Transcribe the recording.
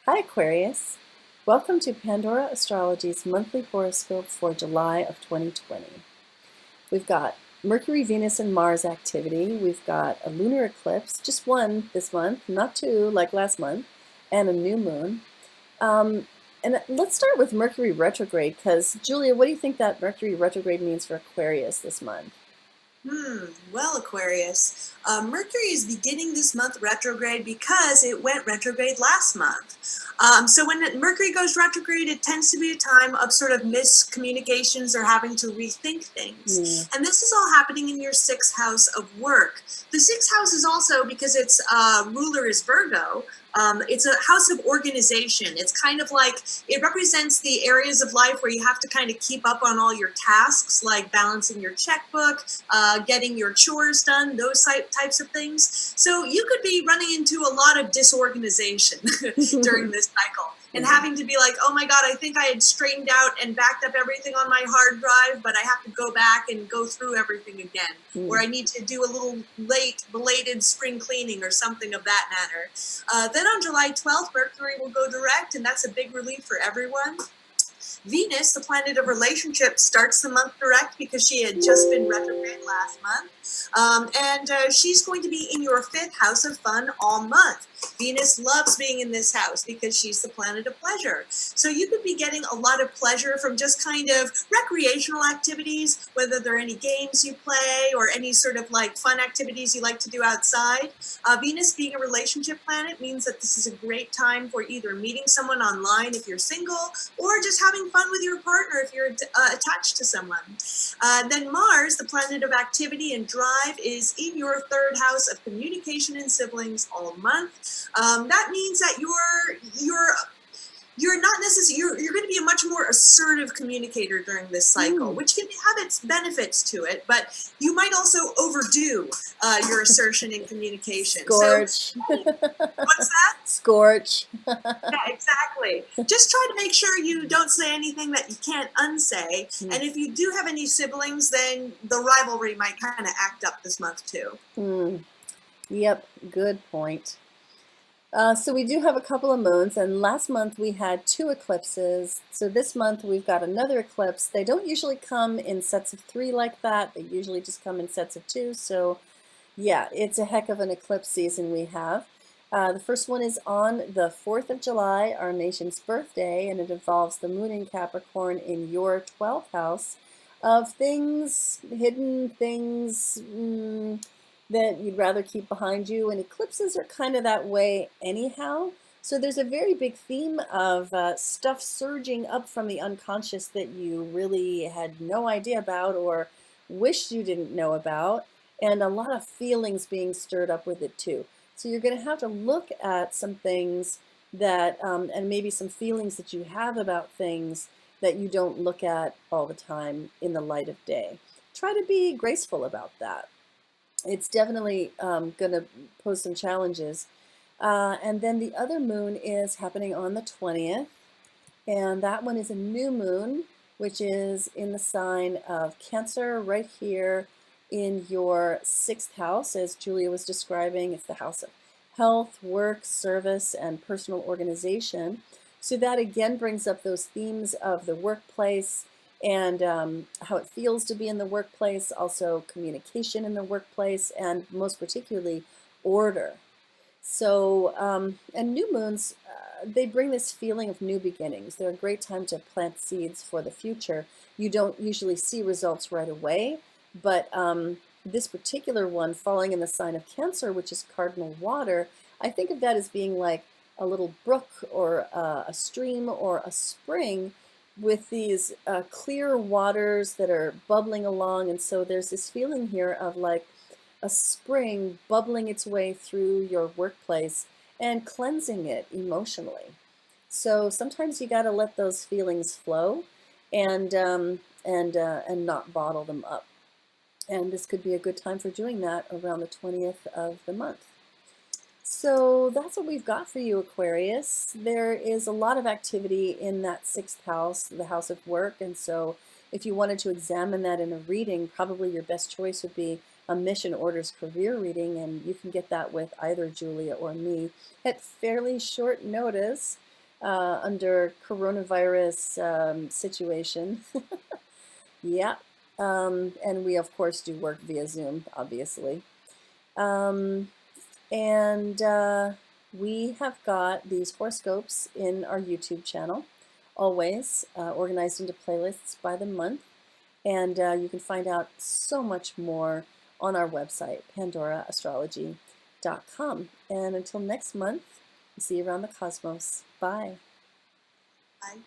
Hi Aquarius, welcome to Pandora Astrology's monthly horoscope for July of 2020. We've got Mercury, Venus, and Mars activity. We've got a lunar eclipse, just one this month, not two like last month, and a new moon. And let's start with Mercury retrograde because, Julia, what do you think that Mercury retrograde means for Aquarius this month? Well, Aquarius, Mercury is beginning this month retrograde because it went retrograde last month. So when Mercury goes retrograde, it tends to be a time of sort of miscommunications or having to rethink things. Yeah. And this is all happening in your sixth house of work. The sixth house is also, because its ruler is Virgo, it's a house of organization. It's kind of like, it represents the areas of life where you have to kind of keep up on all your tasks, like balancing your checkbook, getting your chores done, those types of things. So you could be running into a lot of disorganization during this cycle and having to be like, oh my God, I think I had straightened out and backed up everything on my hard drive, but I have to go back and go through everything again. Or I need to do a little belated spring cleaning or something of that matter. Then on July 12th, Mercury will go direct, and that's a big relief for everyone. Venus, the planet of relationships, starts the month direct because she had just been retrograde last month. And she's going to be in your fifth house of fun all month. Venus loves being in this house because she's the planet of pleasure. So you could be getting a lot of pleasure from just kind of recreational activities, whether there are any games you play or any sort of like fun activities you like to do outside. Venus being a relationship planet means that this is a great time for either meeting someone online if you're single or just having fun with your partner if you're attached to someone. Then Mars, the planet of activity and drive, is in your third house of communication and siblings all month. That means that you're not necessarily, you're going to be a much more assertive communicator during this cycle, which can have its benefits to it, but you might also overdo your assertion in communication. Scorch. So, what's that? Scorch. Yeah, exactly. Just try to make sure you don't say anything that you can't unsay. And if you do have any siblings, then the rivalry might kind of act up this month too. Yep, good point. So we do have a couple of moons, and last month we had two eclipses. So this month we've got another eclipse. They don't usually come in sets of three like that. They usually just come in sets of two. So yeah, it's a heck of an eclipse season we have. The first one is on the 4th of July, our nation's birthday, and it involves the moon in Capricorn in your 12th house of things, hidden things, that you'd rather keep behind you, and eclipses are kind of that way anyhow. So there's a very big theme of stuff surging up from the unconscious that you really had no idea about or wished you didn't know about, and a lot of feelings being stirred up with it too. So you're going to have to look at some things that, and maybe some feelings that you have about things that you don't look at all the time in the light of day. Try to be graceful about that. It's definitely going to pose some challenges. And then the other moon is happening on the 20th, and that one is a new moon, which is in the sign of Cancer right here in your sixth house, as Julia was describing. It's the house of health, work, service, and personal organization. So that again brings up those themes of the workplace and how it feels to be in the workplace, also communication in the workplace, and most particularly order. So, and new moons, they bring this feeling of new beginnings. They're a great time to plant seeds for the future. You don't usually see results right away, but this particular one falling in the sign of Cancer, which is cardinal water, I think of that as being like a little brook or a stream or a spring with these clear waters that are bubbling along. And so there's this feeling here of like a spring bubbling its way through your workplace and cleansing it emotionally. So sometimes you got to let those feelings flow and not bottle them up. And this could be a good time for doing that around the 20th of the month. So that's what we've got for you, Aquarius. There is a lot of activity in that sixth house, the house of work. And so if you wanted to examine that in a reading, probably your best choice would be a Mission Orders career reading. And you can get that with either Julia or me at fairly short notice. under coronavirus situation. Yeah. And we, of course, do work via Zoom, obviously. Um, and we have got these horoscopes in our YouTube channel, always organized into playlists by the month. And you can find out so much more on our website, pandoraastrology.com. And until next month, see you around the cosmos. Bye. Bye.